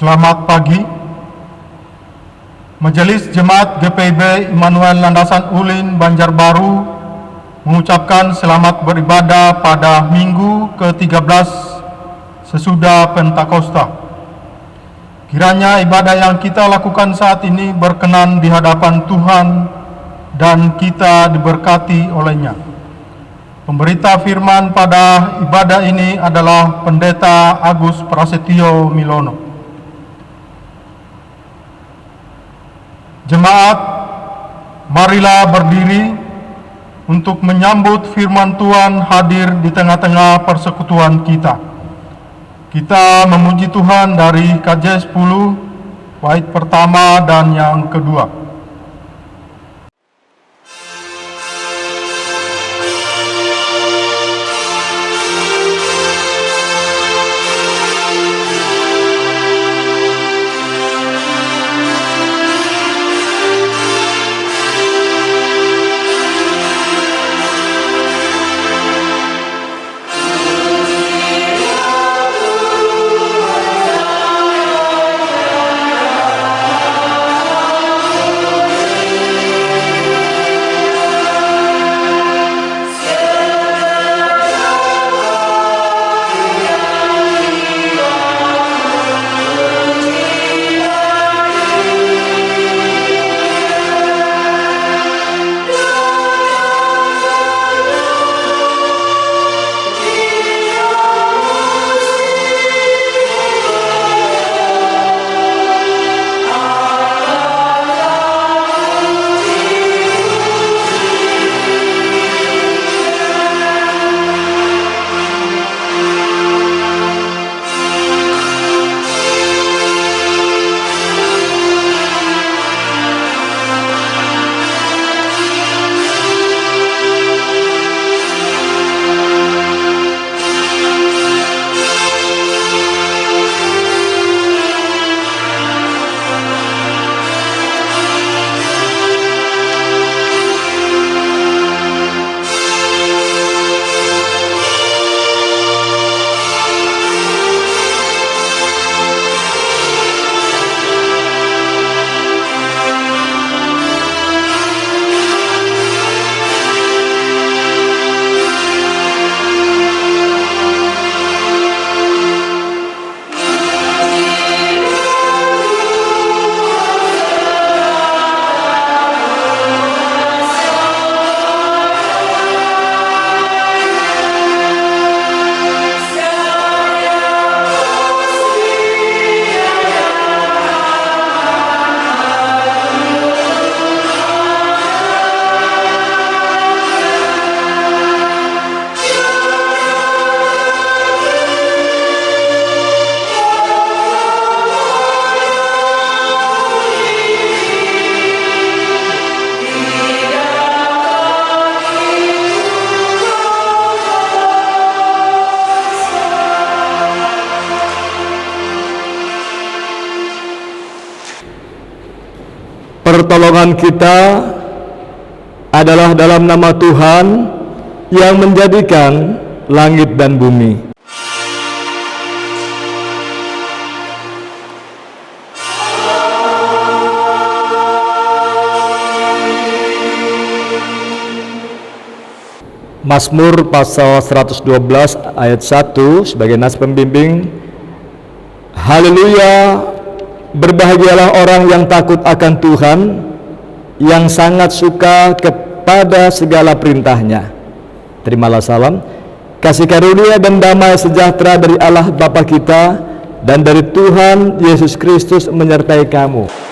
Selamat pagi. Majelis Jemaat GPIB Immanuel Landasan Ulin Banjarbaru mengucapkan selamat beribadah pada Minggu ke-13 sesudah Pentakosta. Kiranya ibadah yang kita lakukan saat ini berkenan di hadapan Tuhan dan kita diberkati olehnya. Pemberita firman pada ibadah ini adalah Pendeta Agus Prasetyo Milono. Jemaat, marilah berdiri untuk menyambut firman Tuhan hadir di tengah-tengah persekutuan kita. Kita memuji Tuhan dari KJ 10, bait pertama dan yang kedua. Pertolongan kita adalah dalam nama Tuhan yang menjadikan langit dan bumi. Mazmur pasal 112 ayat 1 sebagai nas pembimbing. Haleluya, berbahagialah orang yang takut akan Tuhan, yang sangat suka kepada segala perintahnya. Terimalah salam, kasih karunia dan damai sejahtera dari Allah Bapa kita dan dari Tuhan Yesus Kristus menyertai kamu.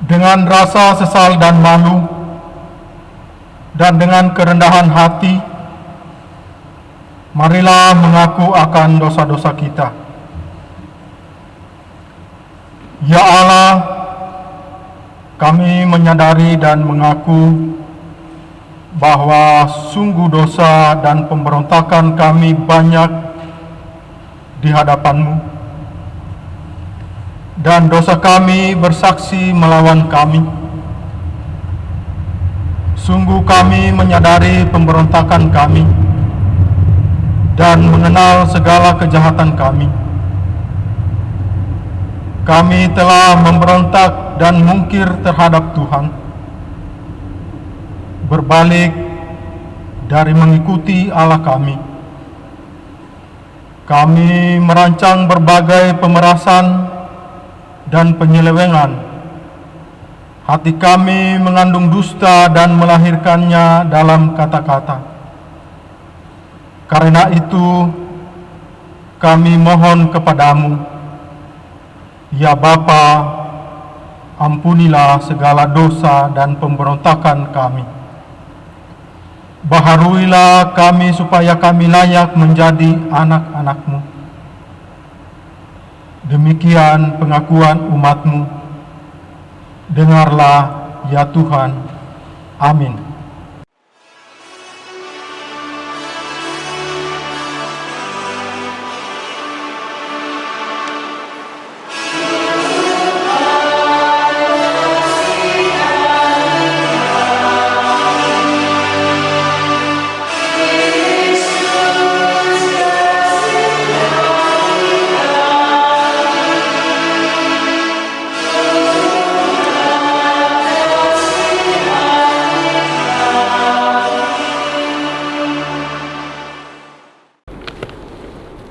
Dengan rasa sesal dan malu, dan dengan kerendahan hati, marilah mengaku akan dosa-dosa kita. Ya Allah, kami menyadari dan mengaku bahwa sungguh dosa dan pemberontakan kami banyak di hadapan-Mu, dan dosa kami bersaksi melawan kami. Sungguh kami menyadari pemberontakan kami dan mengenal segala kejahatan kami. Kami telah memberontak dan mungkir terhadap Tuhan, berbalik dari mengikuti Allah kami. Kami merancang berbagai pemerasan dan penyelewengan. Hati kami mengandung dusta dan melahirkannya dalam kata-kata. Karena itu, kami mohon kepadamu, ya Bapa, ampunilah segala dosa dan pemberontakan kami. Baharuilah kami supaya kami layak menjadi anak-anak-Mu. Demikian pengakuan umat-Mu. Dengarlah ya Tuhan. Amin.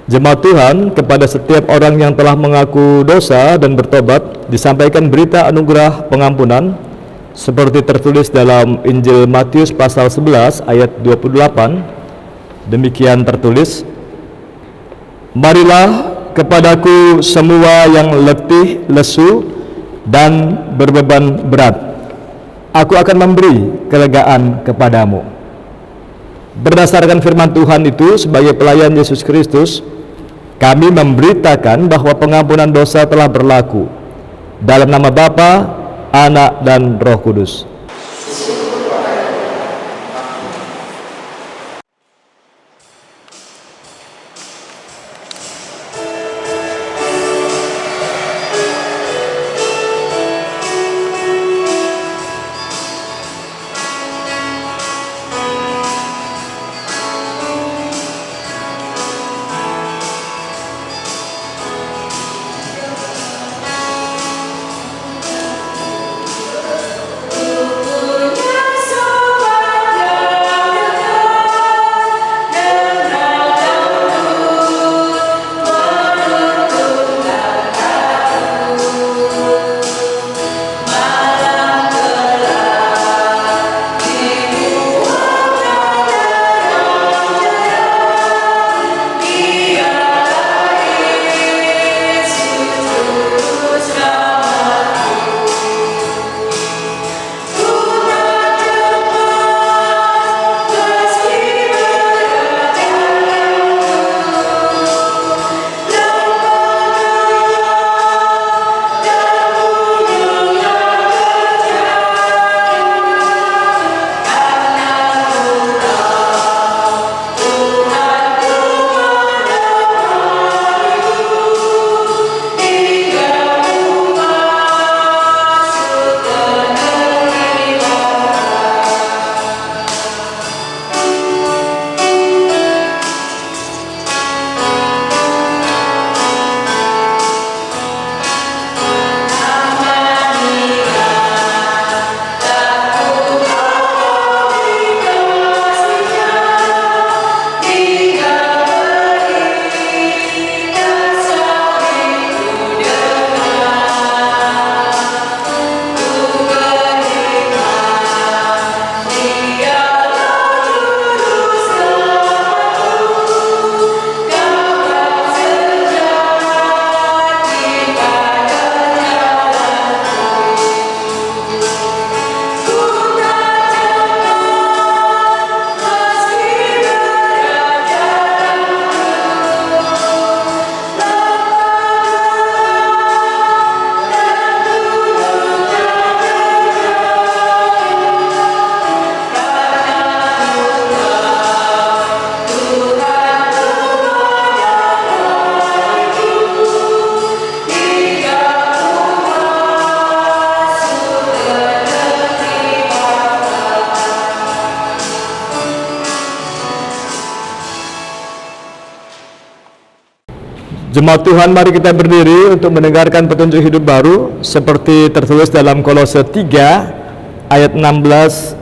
Jemaat Tuhan, kepada setiap orang yang telah mengaku dosa dan bertobat, disampaikan berita anugerah pengampunan seperti tertulis dalam Injil Matius pasal 11 ayat 28. Demikian tertulis, "Marilah kepadaku semua yang letih, lesu, dan berbeban berat. Aku akan memberi kelegaan kepadamu." Berdasarkan firman Tuhan itu, sebagai pelayan Yesus Kristus, kami memberitakan bahwa pengampunan dosa telah berlaku dalam nama Bapa, Anak, dan Roh Kudus. Jemaat Tuhan, mari kita berdiri untuk mendengarkan petunjuk hidup baru seperti tertulis dalam Kolose 3 ayat 16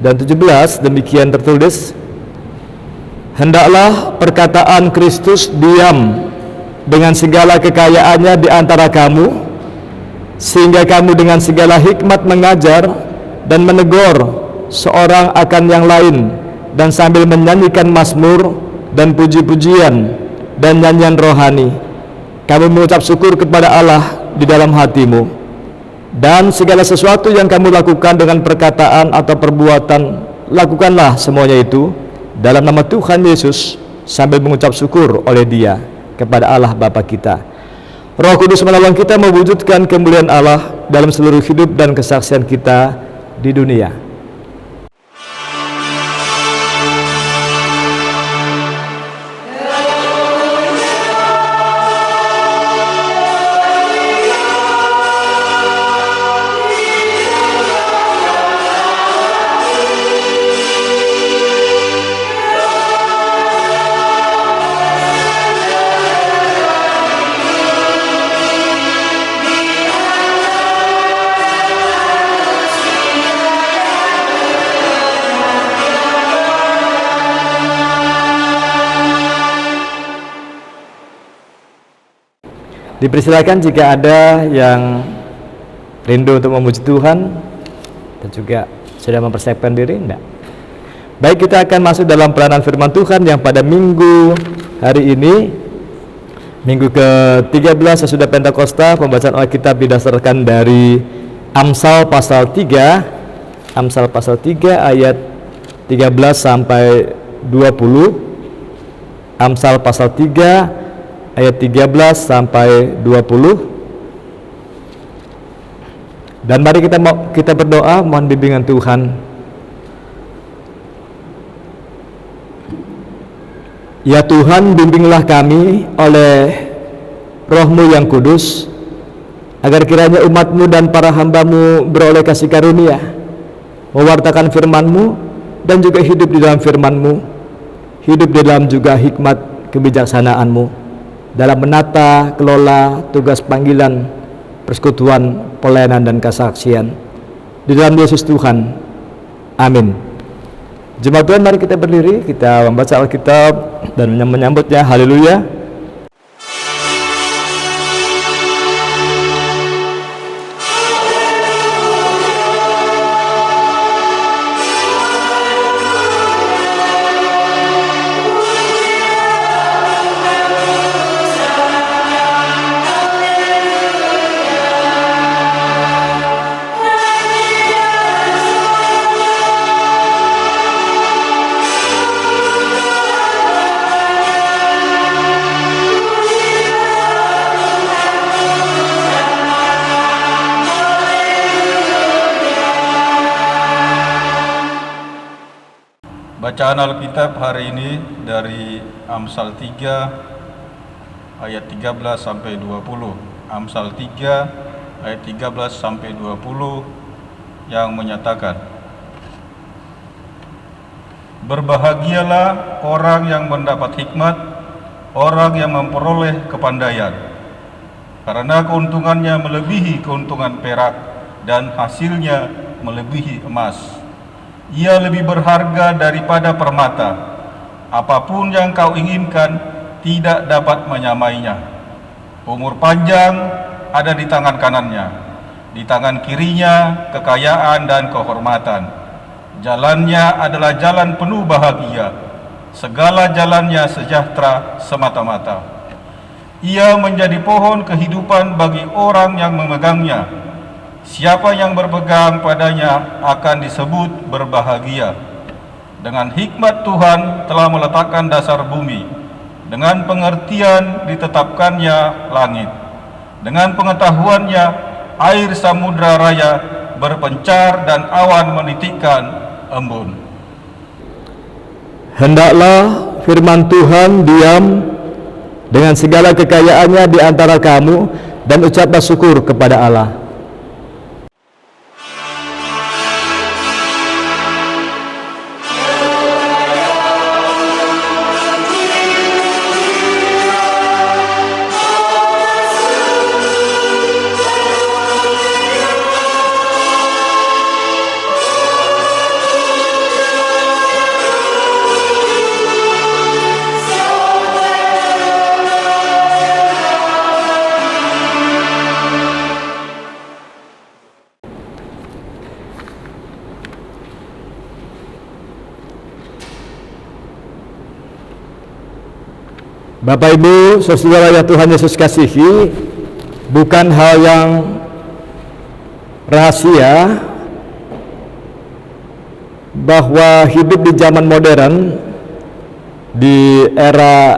dan 17. Demikian tertulis, hendaklah perkataan Kristus diam dengan segala kekayaannya di antara kamu, sehingga kamu dengan segala hikmat mengajar dan menegur seorang akan yang lain, dan sambil menyanyikan mazmur dan puji-pujian dan nyanyian rohani, kamu mengucap syukur kepada Allah di dalam hatimu. Dan segala sesuatu yang kamu lakukan dengan perkataan atau perbuatan, lakukanlah semuanya itu dalam nama Tuhan Yesus, sambil mengucap syukur oleh Dia kepada Allah Bapa kita. Roh Kudus menolong kita mewujudkan kemuliaan Allah dalam seluruh hidup dan kesaksian kita di dunia. Dipersilakan jika ada yang rindu untuk memuji Tuhan dan juga sudah mempersiapkan diri, enggak? Baik, kita akan masuk dalam peranan firman Tuhan yang pada minggu hari ini, minggu ke-13 sesudah Pentakosta. Pembacaan Alkitab didasarkan dari Amsal pasal 3, Amsal pasal 3 ayat 13 sampai 20. Amsal pasal 3 ayat 13 sampai 20. Dan mari kita berdoa mohon bimbingan Tuhan. Ya Tuhan, bimbinglah kami oleh Roh-Mu yang kudus, agar kiranya umat-Mu dan para hamba-Mu beroleh kasih karunia, mewartakan firman-Mu dan juga hidup di dalam firman-Mu, hidup di dalam juga hikmat kebijaksanaan-Mu dalam menata kelola tugas panggilan, persekutuan, pelayanan dan kesaksian di dalam Yesus Tuhan. Amin. Jemaat Tuhan, mari kita berdiri, kita membaca Alkitab dan menyambutnya. Haleluya. Bacaan Alkitab hari ini dari Amsal 3 ayat 13 sampai 20. Amsal 3 ayat 13 sampai 20 yang menyatakan, berbahagialah orang yang mendapat hikmat, orang yang memperoleh kepandaian, karena keuntungannya melebihi keuntungan perak dan hasilnya melebihi emas. Ia lebih berharga daripada permata. Apapun yang kau inginkan tidak dapat menyamainya. Umur panjang ada di tangan kanannya, di tangan kirinya kekayaan dan kehormatan. Jalannya adalah jalan penuh bahagia, segala jalannya sejahtera semata-mata. Ia menjadi pohon kehidupan bagi orang yang memegangnya. Siapa yang berpegang padanya akan disebut berbahagia. Dengan hikmat Tuhan telah meletakkan dasar bumi, dengan pengertian ditetapkannya langit, dengan pengetahuannya air samudra raya berpencar dan awan menitikkan embun. Hendaklah firman Tuhan diam dengan segala kekayaannya di antara kamu, dan ucaplah syukur kepada Allah. Bapak Ibu, saudara yang Tuhan Yesus kasihi, bukan hal yang rahasia bahwa hidup di zaman modern, di era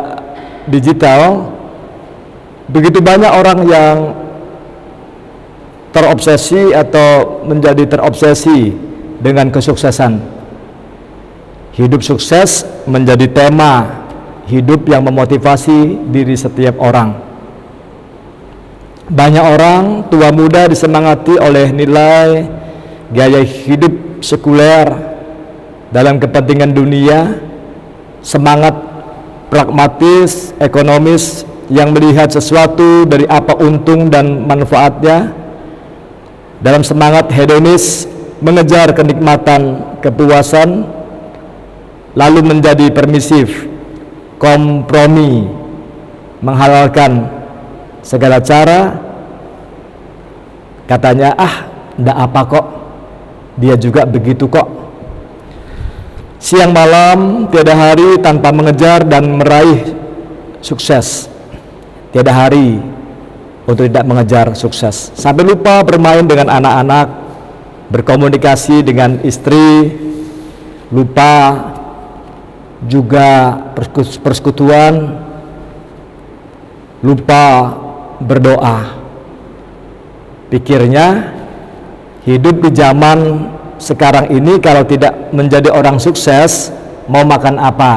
digital, begitu banyak orang yang terobsesi atau menjadi terobsesi dengan kesuksesan. Hidup sukses menjadi tema hidup yang memotivasi diri setiap orang. Banyak orang tua muda disemangati oleh nilai gaya hidup sekuler dalam kepentingan dunia, semangat pragmatis, ekonomis yang melihat sesuatu dari apa untung dan manfaatnya, dalam semangat hedonis mengejar kenikmatan, kepuasan, lalu menjadi permisif, kompromi, menghalalkan segala cara. Katanya, ndak apa kok, dia juga begitu kok. Siang malam, tiada hari tanpa mengejar dan meraih sukses. Tiada hari untuk tidak mengejar sukses. Sampai lupa bermain dengan anak-anak, berkomunikasi dengan istri, lupa juga persekutuan, lupa berdoa. Pikirnya hidup di zaman sekarang ini kalau tidak menjadi orang sukses, mau makan apa,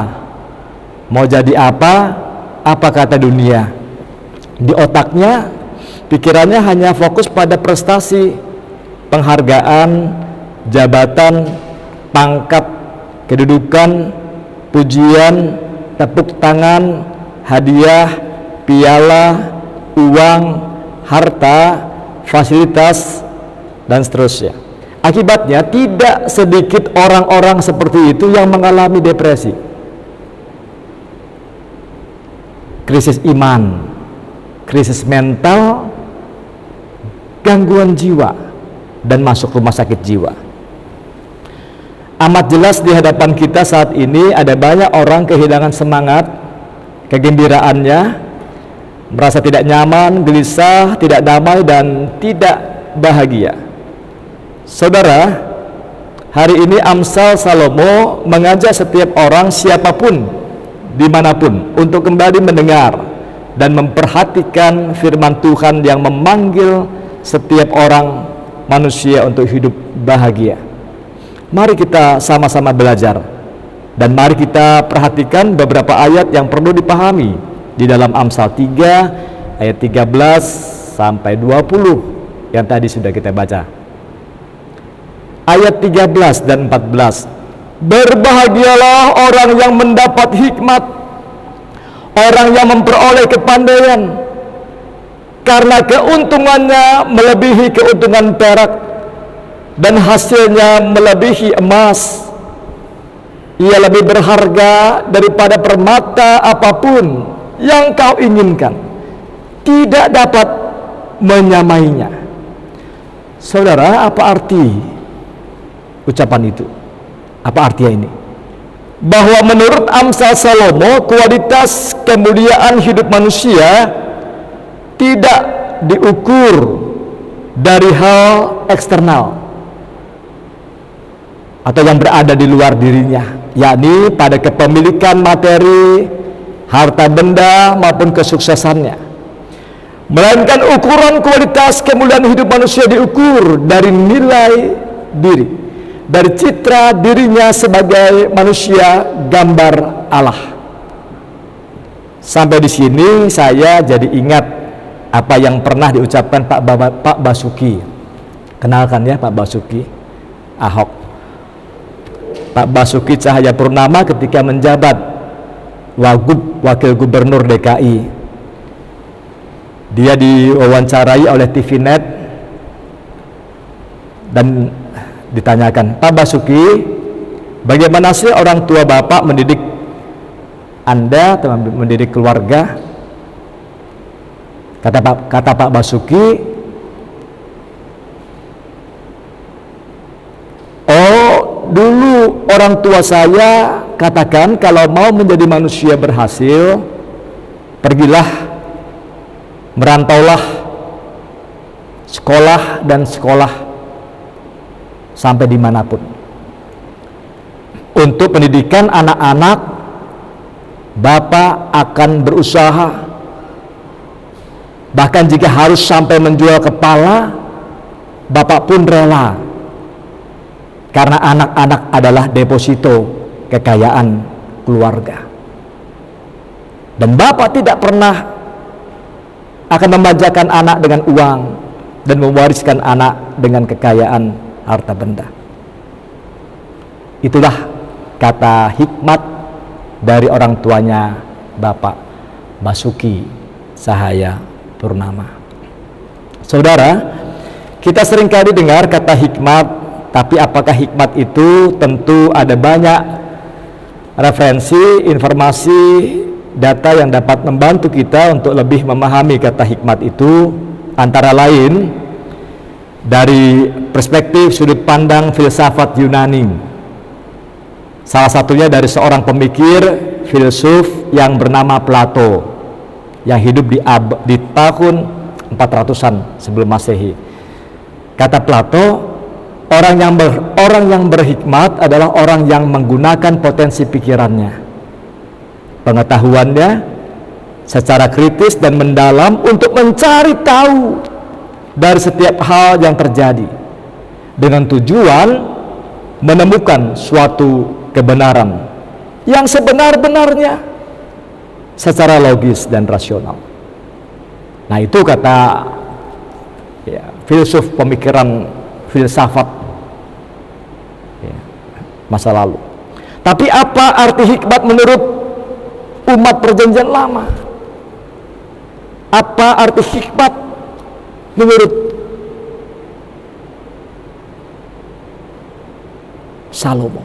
mau jadi apa kata dunia. Di otaknya, pikirannya hanya fokus pada prestasi, penghargaan, jabatan, pangkat, kedudukan, pujian, tepuk tangan, hadiah, piala, uang, harta, fasilitas, dan seterusnya. Akibatnya tidak sedikit orang-orang seperti itu yang mengalami depresi, krisis iman, krisis mental, gangguan jiwa, dan masuk rumah sakit jiwa. Amat jelas di hadapan kita saat ini ada banyak orang kehilangan semangat, kegembiraannya, merasa tidak nyaman, gelisah, tidak damai, dan tidak bahagia. Saudara, hari ini Amsal Salomo mengajak setiap orang siapapun, dimanapun, untuk kembali mendengar dan memperhatikan firman Tuhan yang memanggil setiap orang manusia untuk hidup bahagia. Mari kita sama-sama belajar dan mari kita perhatikan beberapa ayat yang perlu dipahami di dalam Amsal 3 ayat 13 sampai 20 yang tadi sudah kita baca. Ayat 13 dan 14. Berbahagialah orang yang mendapat hikmat, orang yang memperoleh kepandaian, karena keuntungannya melebihi keuntungan perak dan hasilnya melebihi emas. Ia lebih berharga daripada permata apapun yang kau inginkan, tidak dapat menyamainya. Saudara, apa arti ucapan itu? Apa artinya ini? Bahwa menurut Amsal Salomo, kualitas kemuliaan hidup manusia tidak diukur dari hal eksternal atau yang berada di luar dirinya, yakni pada kepemilikan materi, harta benda maupun kesuksesannya, melainkan ukuran kualitas kemuliaan hidup manusia diukur dari nilai diri, dari citra dirinya sebagai manusia gambar Allah. Sampai di sini saya jadi ingat apa yang pernah diucapkan Pak Basuki. Kenalkan ya, Pak Basuki Ahok. Pak Basuki Cahayapurnama ketika menjabat Wagub Wakil Gubernur DKI, dia diwawancarai oleh TVNet dan ditanyakan, Pak Basuki, bagaimana sih orang tua Bapak mendidik Anda, mendidik keluarga? Kata Pak Basuki, dulu orang tua saya katakan kalau mau menjadi manusia berhasil Pergilah, merantaulah, sekolah dan sekolah sampai dimanapun. Untuk pendidikan anak-anak, Bapak akan berusaha, bahkan jika harus sampai menjual kepala, Bapak pun rela, karena anak-anak adalah deposito kekayaan keluarga. Dan Bapak tidak pernah akan membajakan anak dengan uang dan mewariskan anak dengan kekayaan harta benda. Itulah kata hikmat dari orang tuanya Bapak Basuki Cahaya Purnama. Saudara, kita seringkali dengar kata hikmat, tapi apakah hikmat itu? Tentu ada banyak referensi, informasi, data yang dapat membantu kita untuk lebih memahami kata hikmat itu, antara lain dari perspektif sudut pandang filsafat Yunani. Salah satunya dari seorang pemikir filsuf yang bernama Plato, yang hidup di tahun 400-an sebelum Masehi. Kata Plato, orang yang berhikmat adalah orang yang menggunakan potensi pikirannya, pengetahuannya secara kritis dan mendalam untuk mencari tahu dari setiap hal yang terjadi dengan tujuan menemukan suatu kebenaran yang sebenar-benarnya secara logis dan rasional. Nah, itu kata filsuf pemikiran filsafat masa lalu. Tapi apa arti hikmat menurut umat perjanjian lama? Apa arti hikmat menurut Salomo?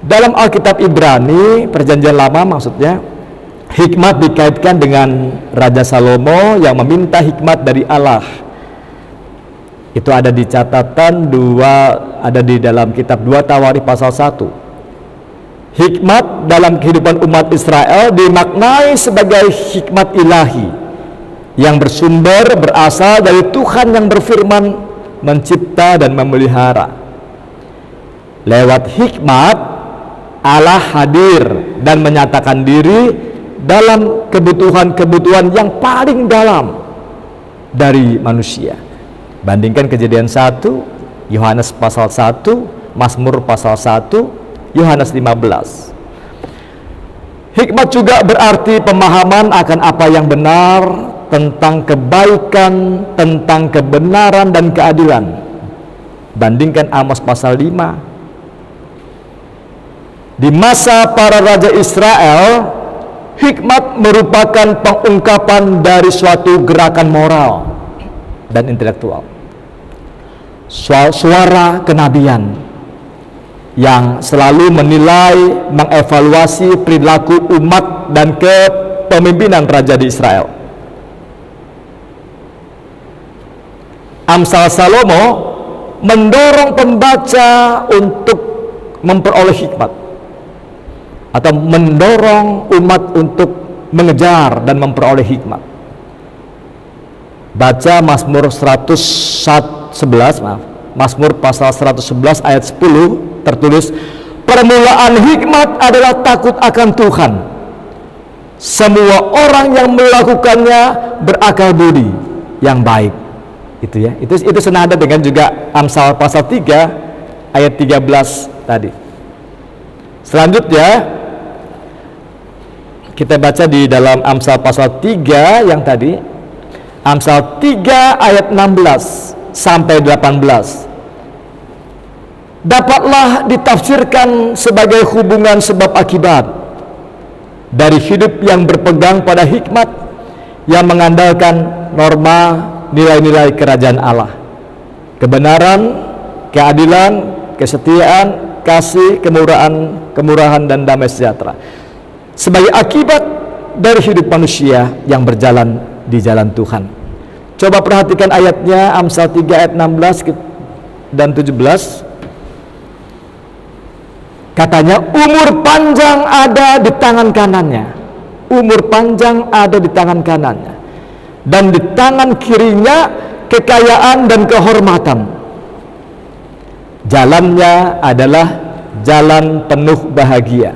Dalam Alkitab Ibrani perjanjian lama maksudnya, hikmat dikaitkan dengan Raja Salomo yang meminta hikmat dari Allah. Itu ada di catatan ada di dalam kitab 2 Tawarikh pasal 1. Hikmat dalam kehidupan umat Israel dimaknai sebagai hikmat ilahi yang berasal dari Tuhan yang berfirman, mencipta dan memelihara. Lewat hikmat, Allah hadir dan menyatakan diri dalam kebutuhan-kebutuhan yang paling dalam dari manusia. Bandingkan Kejadian 1, Yohanes pasal 1, Mazmur pasal 1, Yohanes 15. Hikmat juga berarti pemahaman akan apa yang benar, tentang kebaikan, tentang kebenaran dan keadilan. Bandingkan Amos pasal 5. Di masa para raja Israel, hikmat merupakan pengungkapan dari suatu gerakan moral dan intelektual. Suara kenabian yang selalu menilai, mengevaluasi perilaku umat dan kepemimpinan raja di Israel. Amsal Salomo mendorong pembaca untuk memperoleh hikmat, atau mendorong umat untuk mengejar dan memperoleh hikmat. Baca Mazmur 11, Mazmur pasal 111 ayat 10, tertulis, permulaan hikmat adalah takut akan Tuhan. Semua orang yang melakukannya berakal budi yang baik. Itu ya. Itu senada dengan juga Amsal pasal 3 ayat 13 tadi. Selanjutnya kita baca di dalam Amsal pasal 3 yang tadi, Amsal 3 ayat 16 sampai 18. Dapatlah ditafsirkan sebagai hubungan sebab akibat dari hidup yang berpegang pada hikmat yang mengandalkan norma nilai-nilai kerajaan Allah, kebenaran, keadilan, kesetiaan, kasih, kemurahan dan damai sejahtera sebagai akibat dari hidup manusia yang berjalan di jalan Tuhan. Coba perhatikan ayatnya, Amsal 3 ayat 16 dan 17. Katanya, umur panjang ada di tangan kanannya. umur panjang ada di tangan kanannya, dan di tangan kirinya kekayaan dan kehormatan. Jalannya adalah jalan penuh bahagia.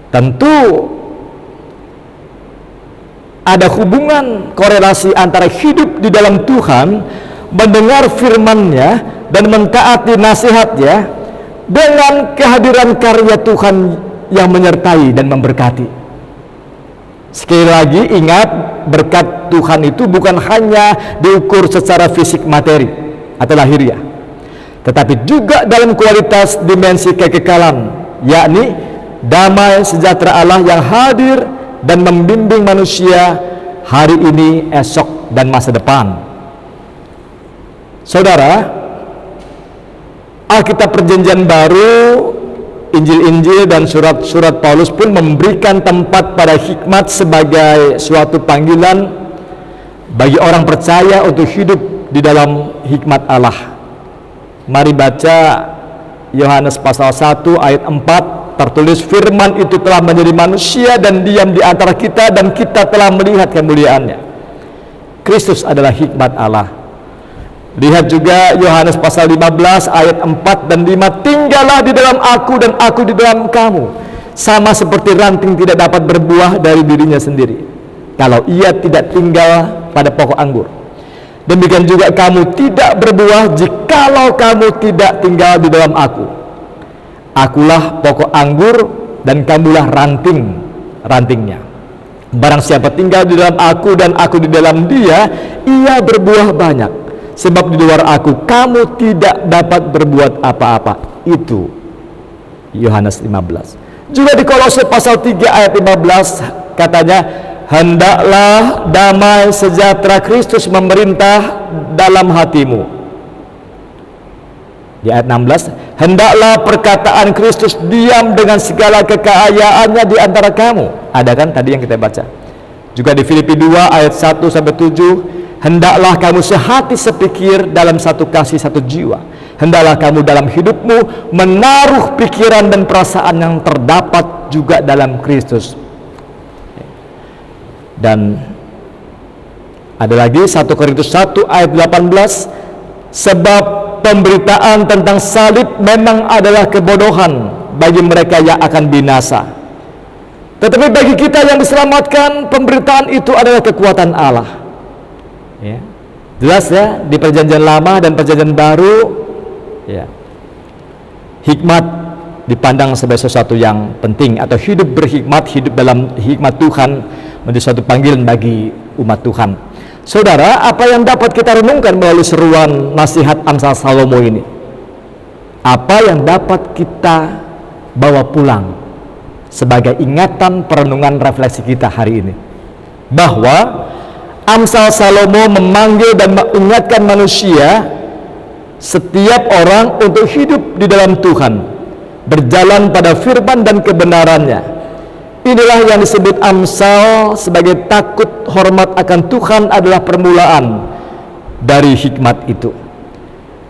Tentu ada hubungan korelasi antara hidup di dalam Tuhan, mendengar firman-Nya dan mentaati nasihat-Nya, dengan kehadiran karya Tuhan yang menyertai dan memberkati. Sekali lagi ingat, berkat Tuhan itu bukan hanya diukur secara fisik materi atau lahiriah, tetapi juga dalam kualitas dimensi kekekalan, yakni damai sejahtera Allah yang hadir dan membimbing manusia hari ini, esok, dan masa depan. Saudara, Alkitab Perjanjian Baru, Injil-Injil dan surat-surat Paulus pun memberikan tempat pada hikmat sebagai suatu panggilan bagi orang percaya untuk hidup di dalam hikmat Allah. Mari baca Yohanes pasal 1 ayat 4. Tertulis, firman itu telah menjadi manusia dan diam di antara kita, dan kita telah melihat kemuliaannya. Kristus adalah hikmat Allah. Lihat juga Yohanes pasal 15 ayat 4 dan 5. Tinggallah di dalam aku dan aku di dalam kamu, sama seperti ranting tidak dapat berbuah dari dirinya sendiri kalau ia tidak tinggal pada pokok anggur. Demikian juga kamu tidak berbuah jikalau kamu tidak tinggal di dalam aku. Akulah pokok anggur dan kamulah rantingnya. Barang siapa tinggal di dalam aku dan aku di dalam dia, ia berbuah banyak. Sebab di luar aku kamu tidak dapat berbuat apa-apa. Itu Yohanes 15. Juga di Kolose pasal 3 ayat 15 katanya, hendaklah damai sejahtera Kristus memerintah dalam hatimu. Di ayat 16, hendaklah perkataan Kristus diam dengan segala kekayaannya di antara kamu. Ada kan tadi yang kita baca. Juga di Filipi 2 ayat 1-7, hendaklah kamu sehati sepikir dalam satu kasih satu jiwa. Hendaklah kamu dalam hidupmu menaruh pikiran dan perasaan yang terdapat juga dalam Kristus. Dan ada lagi 1 Korintus 1 ayat 18, sebab pemberitaan tentang salib memang adalah kebodohan bagi mereka yang akan binasa, tetapi bagi kita yang diselamatkan, pemberitaan itu adalah kekuatan Allah. Ya. Jelas ya, di Perjanjian Lama dan Perjanjian Baru, ya, hikmat dipandang sebagai sesuatu yang penting, atau hidup berhikmat, hidup dalam hikmat Tuhan menjadi suatu panggilan bagi umat Tuhan. Saudara, apa yang dapat kita renungkan melalui seruan nasihat Amsal Salomo ini? Apa yang dapat kita bawa pulang sebagai ingatan perenungan refleksi kita hari ini? Bahwa Amsal Salomo memanggil dan mengingatkan manusia, setiap orang, untuk hidup di dalam Tuhan, berjalan pada firman dan kebenarannya. Inilah yang disebut Amsal sebagai takut hormat akan Tuhan adalah permulaan dari hikmat itu.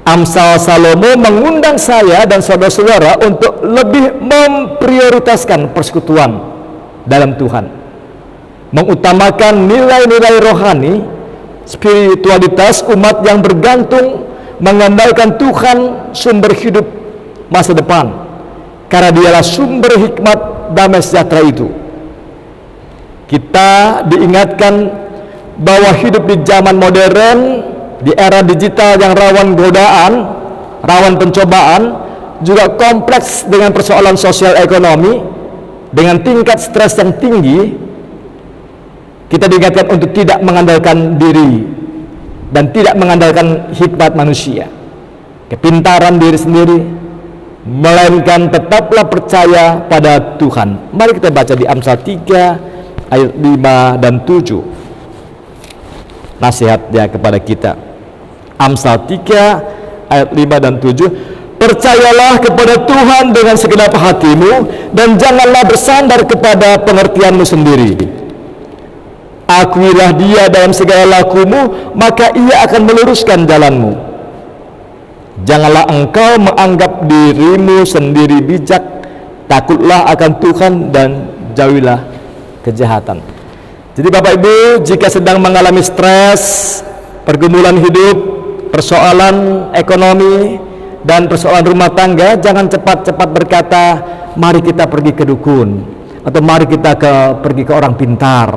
Amsal Salomo mengundang saya dan saudara-saudara untuk lebih memprioritaskan persekutuan dalam Tuhan, mengutamakan nilai-nilai rohani, spiritualitas umat yang bergantung mengandalkan Tuhan sumber hidup masa depan, karena dialah sumber hikmat damai sejahtera itu. Kita diingatkan bahwa hidup di zaman modern, di era digital yang rawan godaan, rawan pencobaan, juga kompleks dengan persoalan sosial ekonomi, dengan tingkat stres yang tinggi. Kita diingatkan untuk tidak mengandalkan diri dan tidak mengandalkan hikmat manusia, kepintaran diri sendiri, melainkan tetaplah percaya pada Tuhan. Mari kita baca di Amsal 3 ayat 5 dan 7, nasihatnya kepada kita. Amsal 3 ayat 5 dan 7, percayalah kepada Tuhan dengan segenap hatimu dan janganlah bersandar kepada pengertianmu sendiri. Akuilah dia dalam segala lakumu, maka ia akan meluruskan jalanmu. Janganlah engkau menganggap dirimu sendiri bijak, takutlah akan Tuhan dan jauhilah kejahatan. Jadi Bapak Ibu, jika sedang mengalami stres, pergumulan hidup, persoalan ekonomi, dan persoalan rumah tangga, jangan cepat-cepat berkata, mari kita pergi ke dukun, atau mari kita pergi ke orang pintar,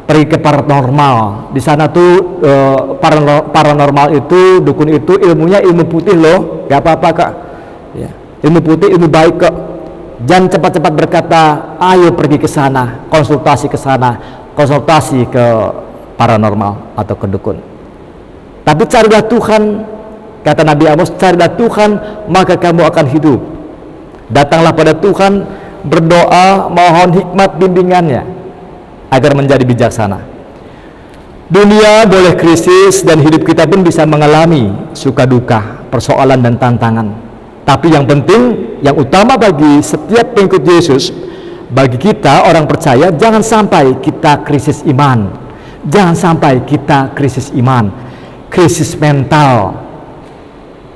pergi ke paranormal. Di sana tuh paranormal itu, dukun itu ilmunya ilmu putih loh, gak apa-apa Kak. Ya, ilmu putih, ilmu baik kok. Jangan cepat-cepat berkata, ayo pergi ke sana, konsultasi ke sana, konsultasi ke paranormal atau ke dukun. Tapi carilah Tuhan, kata Nabi Amos, carilah Tuhan maka kamu akan hidup. Datanglah pada Tuhan, berdoa, mohon hikmat bimbingannya agar menjadi bijaksana. Dunia boleh krisis dan hidup kita pun bisa mengalami suka duka, persoalan dan tantangan. Tapi yang penting, yang utama bagi setiap pengikut Yesus, bagi kita orang percaya, jangan sampai kita krisis iman, jangan sampai kita krisis iman, krisis mental,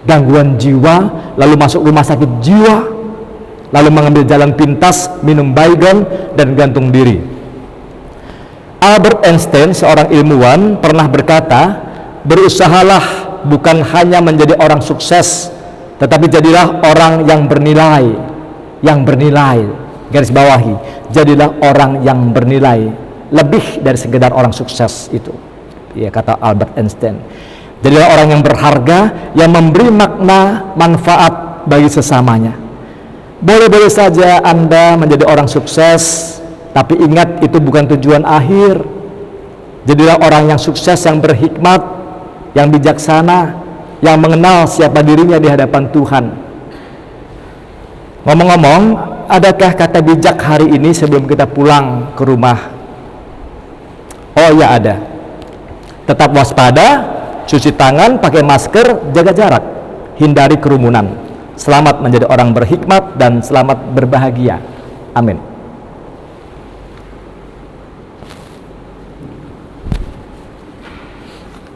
gangguan jiwa, lalu masuk rumah sakit jiwa, lalu mengambil jalan pintas, minum baygon, dan gantung diri. Albert Einstein, seorang ilmuwan, pernah berkata, berusahalah bukan hanya menjadi orang sukses, tetapi jadilah orang yang bernilai, garis bawahi, jadilah orang yang bernilai, lebih dari sekedar orang sukses itu. Ya, kata Albert Einstein. Jadilah orang yang berharga, yang memberi makna, manfaat bagi sesamanya. Boleh-boleh saja Anda menjadi orang sukses, tapi ingat itu bukan tujuan akhir. Jadilah orang yang sukses, yang berhikmat, yang bijaksana, yang mengenal siapa dirinya di hadapan Tuhan. Ngomong-ngomong, adakah kata bijak hari ini sebelum kita pulang ke rumah? Oh ya, ada. Tetap waspada, cuci tangan, pakai masker, jaga jarak, hindari kerumunan. Selamat menjadi orang berhikmat dan selamat berbahagia. Amin.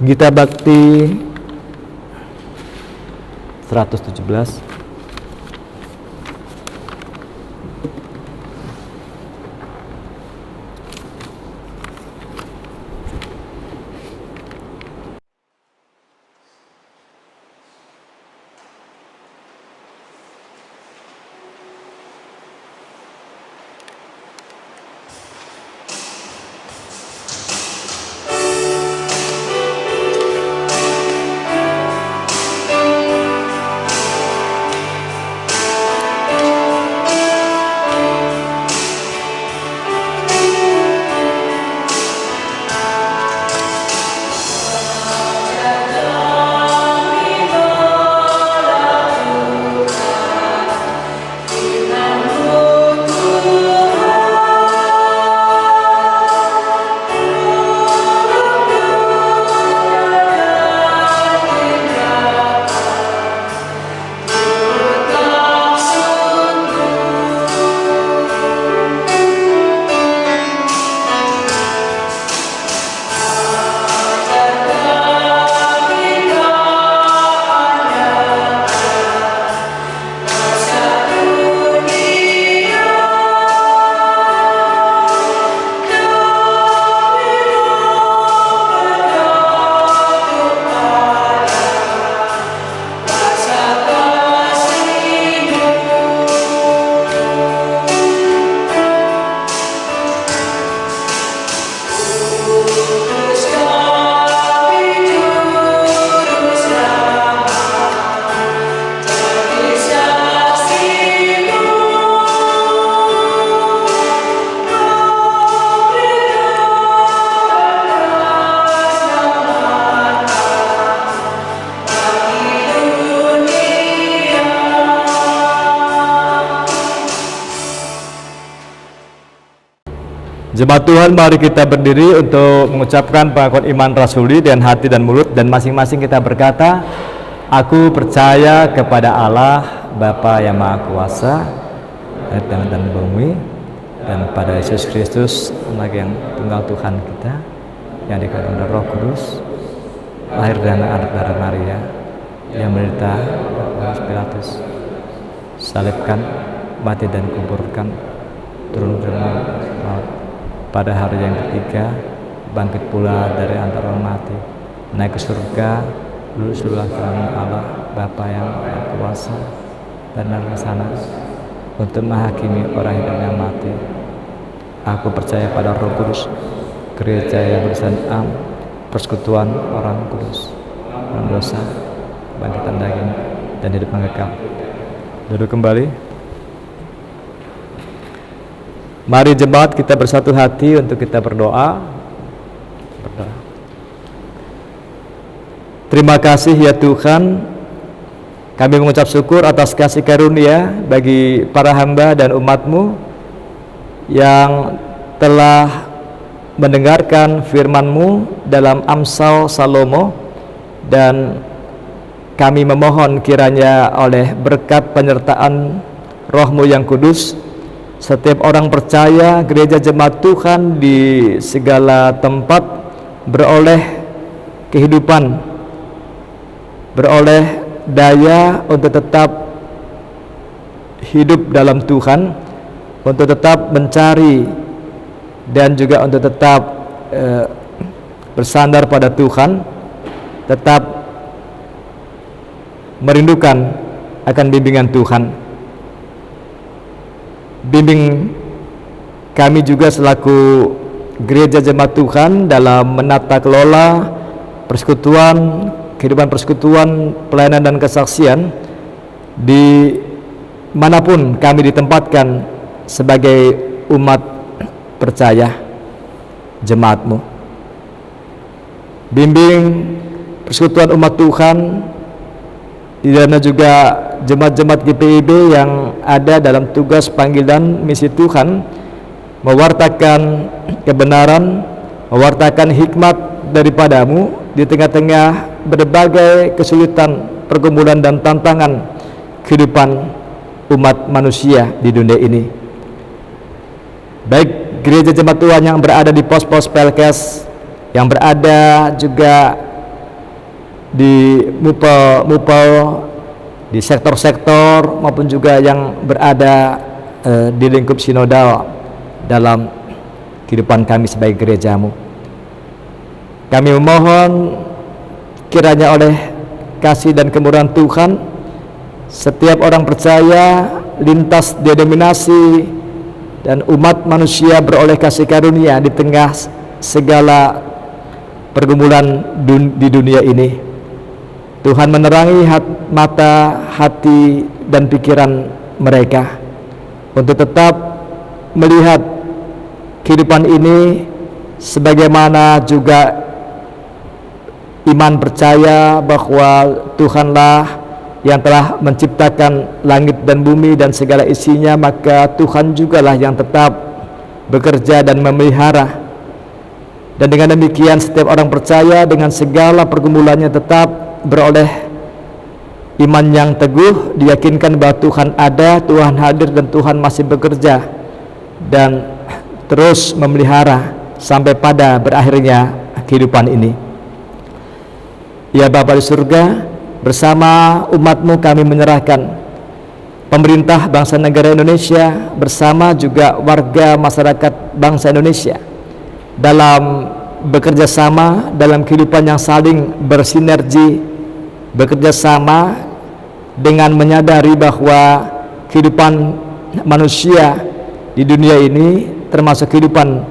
Gita Bakti 117. Jemaat Tuhan, mari kita berdiri untuk mengucapkan pengakuan iman rasuli dengan hati dan mulut, dan masing-masing kita berkata, aku percaya kepada Allah Bapa yang Maha Kuasa, langit dan bumi, dan pada Yesus Kristus, Anak yang tunggal Tuhan kita, yang dikandung oleh Roh Kudus, lahir dari anak darah Maria, yang menderita Pilatus, salibkan, mati dan kuburkan, turun dari maut, pada hari yang ketiga bangkit pula dari antara orang mati, naik ke surga, duduk sebelah kanan Allah Bapa yang Maha Kuasa, dan dari sana untuk menghakimi orang hidup dan mati. Aku percaya pada Roh Kudus, gereja yang bersama am, persekutuan orang kudus, orang dosa, bangkitan daging, dan hidup yang kekal. Duduk kembali. Mari jemaat kita bersatu hati untuk kita berdoa. Terima kasih ya Tuhan, kami mengucap syukur atas kasih karunia bagi para hamba dan umat-Mu yang telah mendengarkan firman-Mu dalam Amsal Salomo, dan kami memohon kiranya oleh berkat penyertaan Roh-Mu yang kudus, setiap orang percaya, gereja jemaat Tuhan di segala tempat beroleh kehidupan, beroleh daya untuk tetap hidup dalam Tuhan, untuk tetap mencari dan juga untuk tetap bersandar pada Tuhan, tetap merindukan akan bimbingan Tuhan. Bimbing kami juga selaku gereja jemaat Tuhan dalam menata kelola persekutuan, kehidupan persekutuan, pelayanan dan kesaksian di manapun kami ditempatkan sebagai umat percaya jemaat-Mu. Bimbing persekutuan umat Tuhan di dalamnya juga jemaat-jemaat GPIB yang ada dalam tugas panggilan misi Tuhan, mewartakan kebenaran, mewartakan hikmat daripada-Mu di tengah-tengah berbagai kesulitan, pergumulan dan tantangan kehidupan umat manusia di dunia ini. Baik gereja jemaat Tuhan yang berada di pos-pos Pelkes, yang berada juga di mupel di sektor-sektor, maupun juga yang berada di lingkup sinodal dalam kehidupan kami sebagai gereja-Mu. Kami memohon kiranya oleh kasih dan kemurahan Tuhan, setiap orang percaya lintas denominasi dan umat manusia beroleh kasih karunia di tengah segala pergumulan di dunia ini. Tuhan menerangi mata, hati, dan pikiran mereka untuk tetap melihat kehidupan ini sebagaimana juga iman percaya bahwa Tuhanlah yang telah menciptakan langit dan bumi dan segala isinya, maka Tuhan jugalah yang tetap bekerja dan memelihara. Dan dengan demikian setiap orang percaya dengan segala pergumulannya tetap beroleh iman yang teguh, diyakinkan bahwa Tuhan ada, Tuhan hadir, dan Tuhan masih bekerja dan terus memelihara sampai pada berakhirnya kehidupan ini. Ya Bapa di surga, bersama umat-Mu kami menyerahkan pemerintah bangsa negara Indonesia bersama juga warga masyarakat bangsa Indonesia dalam bekerja sama dalam kehidupan yang saling bersinergi, bekerja sama dengan menyadari bahwa kehidupan manusia di dunia ini, termasuk kehidupan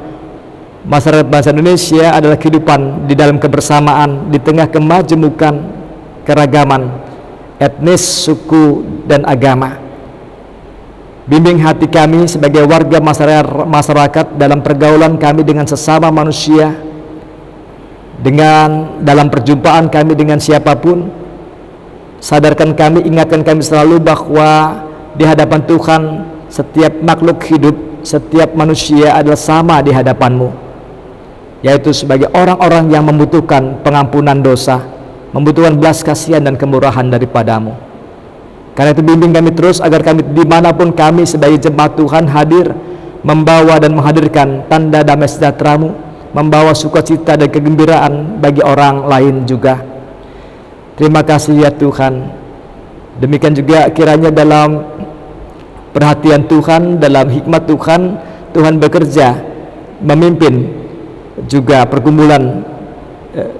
masyarakat bangsa Indonesia, adalah kehidupan di dalam kebersamaan di tengah kemajemukan keragaman etnis, suku, dan agama. Bimbing hati kami sebagai warga masyarakat dalam pergaulan kami dengan sesama manusia, dengan dalam perjumpaan kami dengan siapapun. Sadarkan kami, ingatkan kami selalu bahwa di hadapan Tuhan setiap makhluk hidup, setiap manusia adalah sama di hadapan-Mu, yaitu sebagai orang-orang yang membutuhkan pengampunan dosa, membutuhkan belas kasihan dan kemurahan daripada-Mu. Karena itu bimbing kami terus agar kami dimanapun kami sebagai jemaat Tuhan hadir, membawa dan menghadirkan tanda damai sejahtera-Mu, membawa sukacita dan kegembiraan bagi orang lain juga. Terima kasih ya Tuhan. Demikian juga kiranya dalam perhatian Tuhan, dalam hikmat Tuhan, Tuhan bekerja memimpin juga pergumulan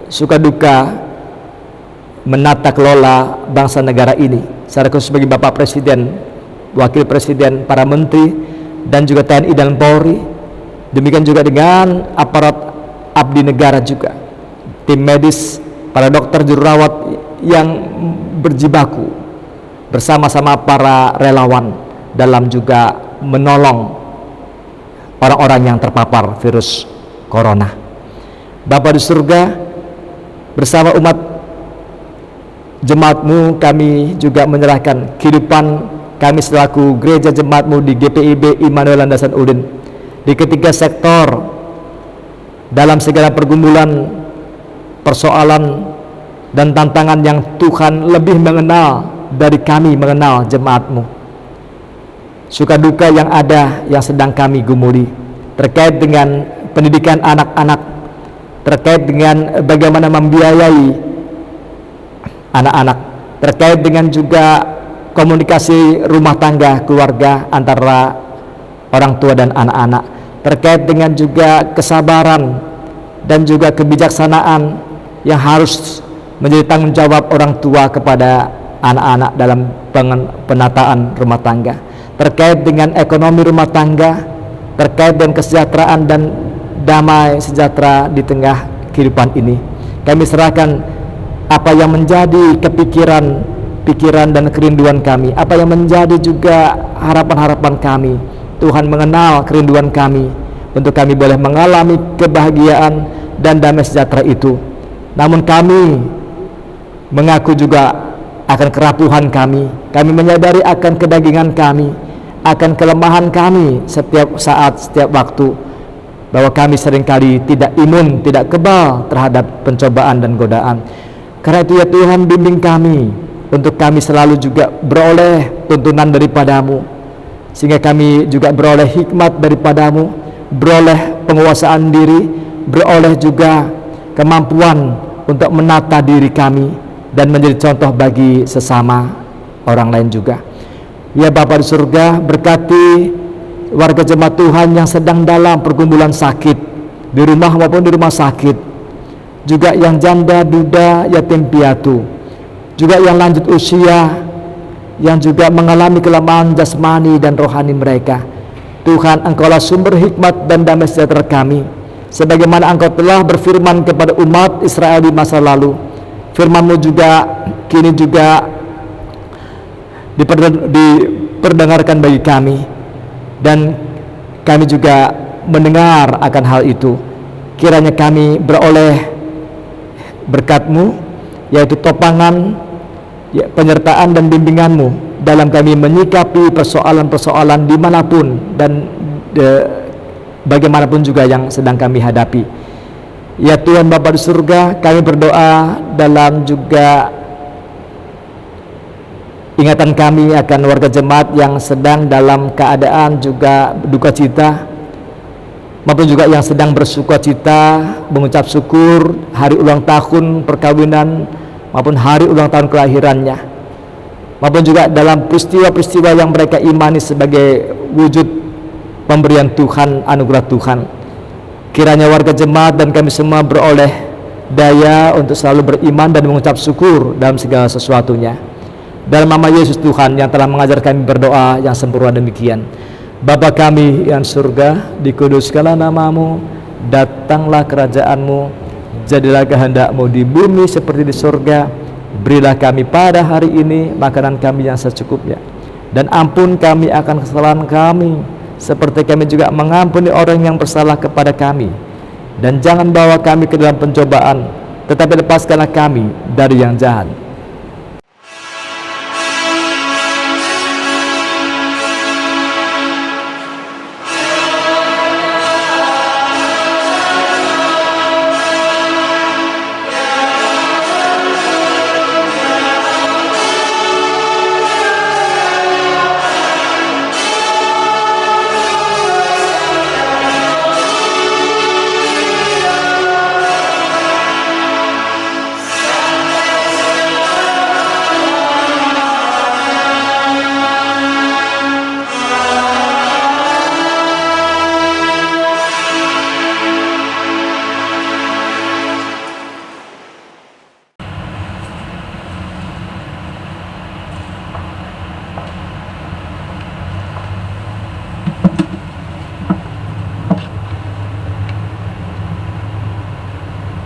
suka duka menata kelola bangsa negara ini, secara khusus bagi Bapak Presiden, Wakil Presiden, para Menteri, dan juga TNI dan Polri. Demikian juga dengan aparat abdi negara juga, tim medis, para dokter, juru rawat yang berjibaku bersama-sama para relawan dalam juga menolong orang-orang yang terpapar virus corona. Bapa di surga, bersama umat jemaat-Mu, kami juga menyerahkan kehidupan kami selaku gereja jemaat-Mu di GPIB Immanuel Landasan Udin di ketiga sektor, dalam segala pergumulan, persoalan, dan tantangan yang Tuhan lebih mengenal dari kami mengenal jemaat-Mu. Suka duka yang ada yang sedang kami gumuli terkait dengan pendidikan anak-anak, terkait dengan bagaimana membiayai anak-anak, terkait dengan juga komunikasi rumah tangga keluarga antara orang tua dan anak-anak, terkait dengan juga kesabaran dan juga kebijaksanaan yang harus menjadi tanggung jawab orang tua kepada anak-anak dalam penataan rumah tangga, terkait dengan ekonomi rumah tangga, terkait dengan kesejahteraan dan damai sejahtera di tengah kehidupan ini. Kami serahkan apa yang menjadi pikiran dan kerinduan kami, apa yang menjadi juga harapan-harapan kami. Tuhan mengenal kerinduan kami untuk kami boleh mengalami kebahagiaan dan damai sejahtera itu. Namun kami mengaku juga akan kerapuhan kami menyadari akan kedagingan kami, akan kelemahan kami setiap saat, setiap waktu, bahwa kami seringkali tidak imun, tidak kebal terhadap pencobaan dan godaan. Karena itu ya Tuhan, bimbing kami untuk kami selalu juga beroleh tuntunan daripada-Mu, sehingga kami juga beroleh hikmat daripada-Mu, beroleh penguasaan diri, beroleh juga kemampuan untuk menata diri kami dan menjadi contoh bagi sesama orang lain juga. Ya Bapa di surga, berkati warga jemaat Tuhan yang sedang dalam pergumulan sakit di rumah maupun di rumah sakit, juga yang janda, duda, yatim piatu, juga yang lanjut usia, yang juga mengalami kelemahan jasmani dan rohani mereka. Tuhan, Engkaulah sumber hikmat dan damai sejahtera kami, sebagaimana Engkau telah berfirman kepada umat Israel di masa lalu. Firman-Mu juga kini juga diperdengarkan bagi kami, dan kami juga mendengar akan hal itu. Kiranya kami beroleh berkat-Mu, yaitu topangan, penyertaan dan bimbingan-Mu dalam kami menyikapi persoalan-persoalan dimanapun dan bagaimanapun juga yang sedang kami hadapi. Ya Tuhan Bapa di surga, kami berdoa dalam juga ingatan kami akan warga jemaat yang sedang dalam keadaan juga duka cita, maupun juga yang sedang bersuka cita, mengucap syukur hari ulang tahun perkawinan maupun hari ulang tahun kelahirannya, maupun juga dalam peristiwa-peristiwa yang mereka imani sebagai wujud pemberian Tuhan, anugerah Tuhan. Kiranya warga jemaat dan kami semua beroleh daya untuk selalu beriman dan mengucap syukur dalam segala sesuatunya. Dalam nama Yesus Tuhan yang telah mengajar kami berdoa yang sempurna demikian. Bapa kami yang surga, dikuduskanlah nama-Mu, datanglah kerajaan-Mu, jadilah kehendak-Mu di bumi seperti di surga. Berilah kami pada hari ini makanan kami yang secukupnya, dan ampun kami akan kesalahan kami, seperti kami juga mengampuni orang yang bersalah kepada kami. Dan jangan bawa kami ke dalam pencobaan, tetapi lepaskanlah kami dari yang jahat.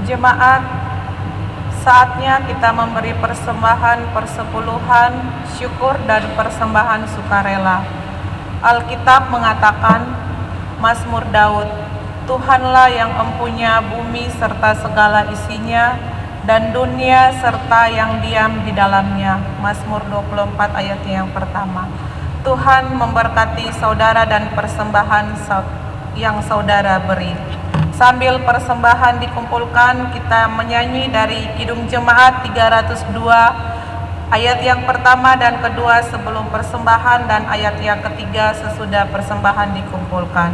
Jemaat, saatnya kita memberi persembahan persepuluhan, syukur dan persembahan sukarela. Alkitab mengatakan, Mazmur Daud, Tuhanlah yang empunya bumi serta segala isinya, dan dunia serta yang diam di dalamnya. Mazmur 24 ayat yang pertama. Tuhan memberkati saudara dan persembahan yang saudara beri. Sambil persembahan dikumpulkan, kita menyanyi dari Kidung Jemaat 302 ayat yang pertama dan kedua sebelum persembahan, dan ayat yang ketiga sesudah persembahan dikumpulkan.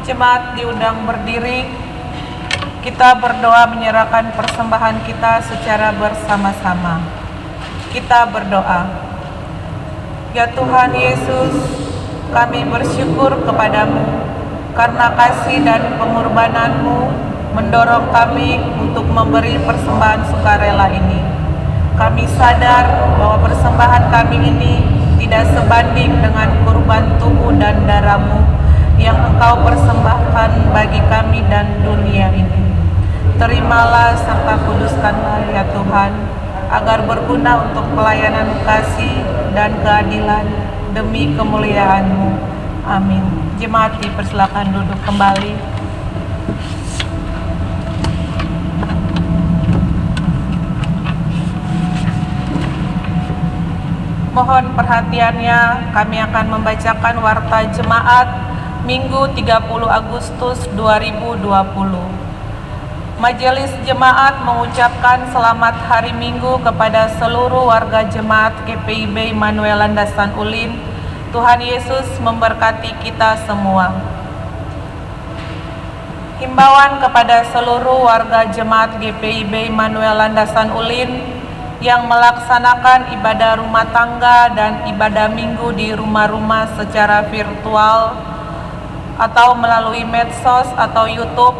Jemaat diundang berdiri. Kita berdoa menyerahkan persembahan kita secara bersama-sama. Kita berdoa. Ya Tuhan Yesus, kami bersyukur kepadamu karena kasih dan pengorbanan-Mu mendorong kami untuk memberi persembahan sukarela ini. Kami sadar bahwa persembahan kami ini tidak sebanding dengan kurban tubuh dan darah-Mu yang Engkau persembahkan bagi kami dan dunia ini. Terimalah serta kuduskanlah ya Tuhan, agar berguna untuk pelayanan kasih dan keadilan demi kemuliaan-Mu. Amin. Jemaat dipersilakan duduk kembali. Mohon perhatiannya, kami akan membacakan warta jemaat Minggu 30 Agustus 2020. Majelis Jemaat mengucapkan selamat Hari Minggu kepada seluruh warga Jemaat GPIB Immanuel Landasan Ulin. Tuhan Yesus memberkati kita semua. Himbauan kepada seluruh warga Jemaat GPIB Immanuel Landasan Ulin yang melaksanakan ibadah rumah tangga dan ibadah minggu di rumah-rumah secara virtual atau melalui medsos atau YouTube,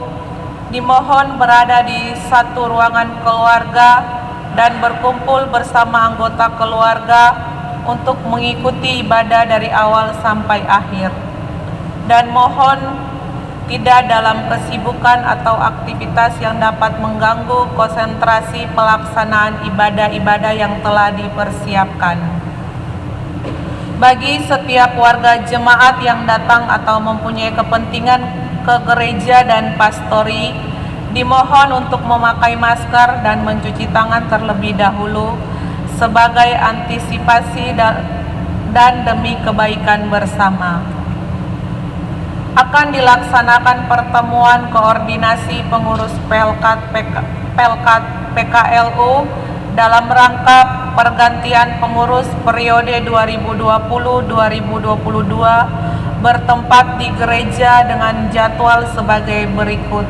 dimohon berada di satu ruangan keluarga dan berkumpul bersama anggota keluarga untuk mengikuti ibadah dari awal sampai akhir. Dan mohon tidak dalam kesibukan atau aktivitas yang dapat mengganggu konsentrasi pelaksanaan ibadah-ibadah yang telah dipersiapkan. Bagi setiap warga jemaat yang datang atau mempunyai kepentingan ke gereja dan pastori, dimohon untuk memakai masker dan mencuci tangan terlebih dahulu sebagai antisipasi dan demi kebaikan bersama. Akan dilaksanakan pertemuan koordinasi pengurus Pelkat PKLU dalam rangka pergantian pengurus periode 2020-2022 bertempat di gereja dengan jadwal sebagai berikut.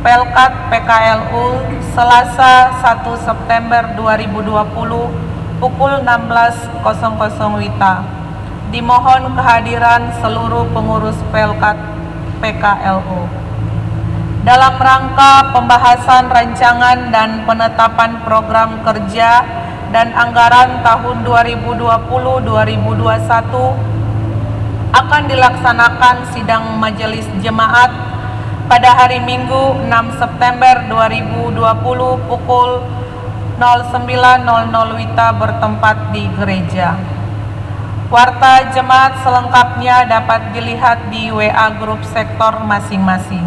Pelkat PKLU Selasa 1 September 2020 pukul 16.00 WITA. Dimohon kehadiran seluruh pengurus Pelkat PKLU. Dalam rangka pembahasan rancangan dan penetapan program kerja dan anggaran tahun 2020-2021 akan dilaksanakan sidang majelis jemaat pada hari Minggu 6 September 2020 pukul 09.00 WITA bertempat di gereja. Warta jemaat selengkapnya dapat dilihat di WA grup sektor masing-masing.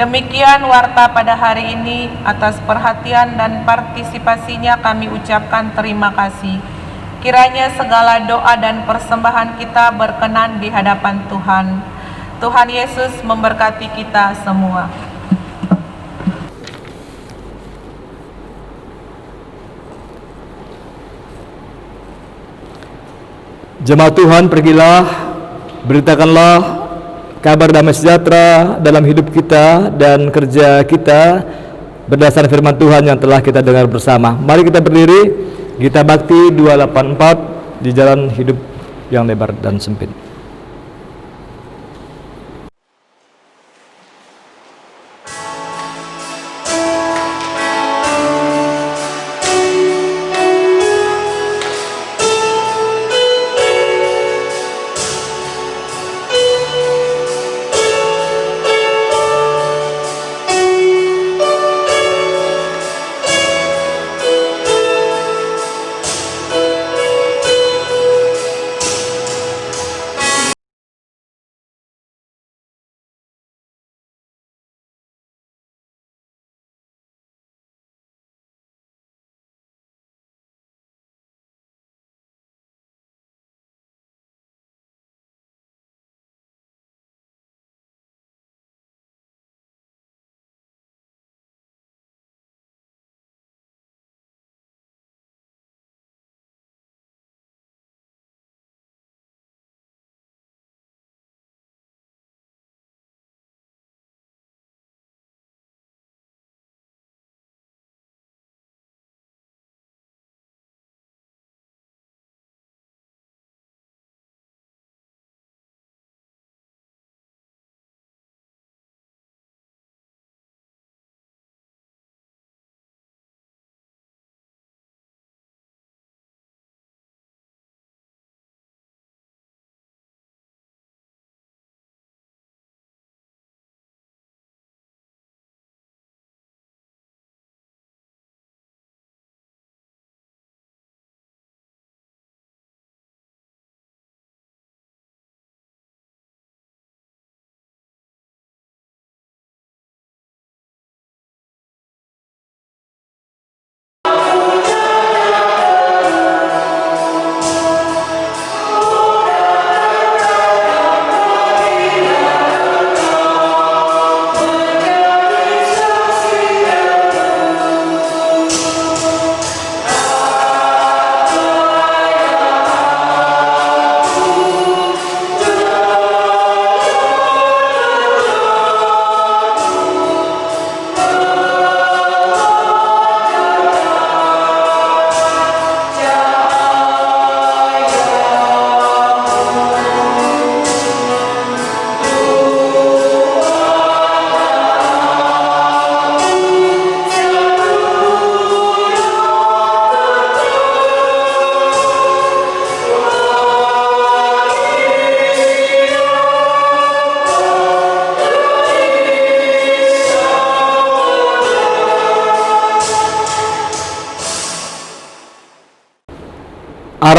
Demikian warta pada hari ini. Atas perhatian dan partisipasinya kami ucapkan terima kasih. Kiranya segala doa dan persembahan kita berkenan di hadapan Tuhan. Tuhan Yesus memberkati kita semua. Jemaat Tuhan, pergilah, beritakanlah kabar damai sejahtera dalam hidup kita dan kerja kita berdasarkan firman Tuhan yang telah kita dengar bersama. Mari kita berdiri, Gita Bakti 284 di jalan hidup yang lebar dan sempit.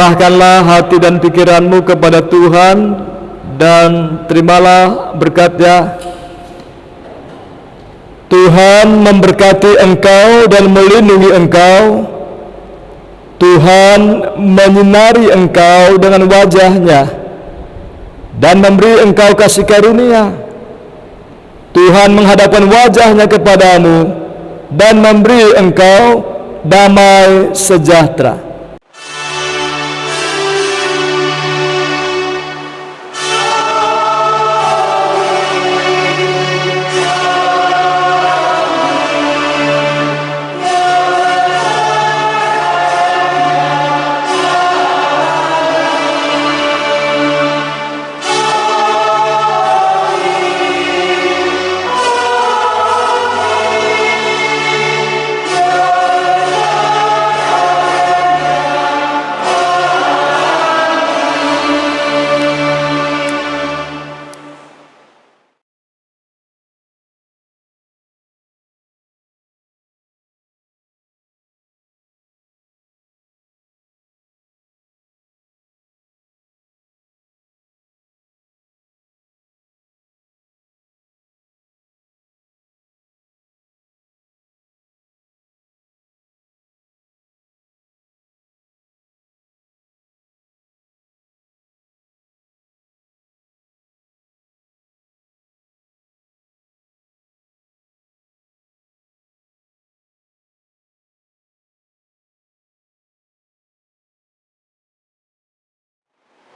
Arahkanlah hati dan pikiranmu kepada Tuhan dan terimalah berkat-Nya. Tuhan memberkati engkau dan melindungi engkau. Tuhan menyinari engkau dengan wajah-Nya dan memberi engkau kasih karunia. Tuhan menghadapkan wajah-Nya kepadamu dan memberi engkau damai sejahtera.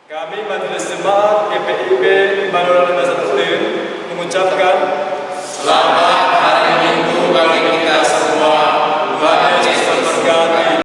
Kami Majelis Jemaat GPIB Barola Nasa Tulen mengucapkan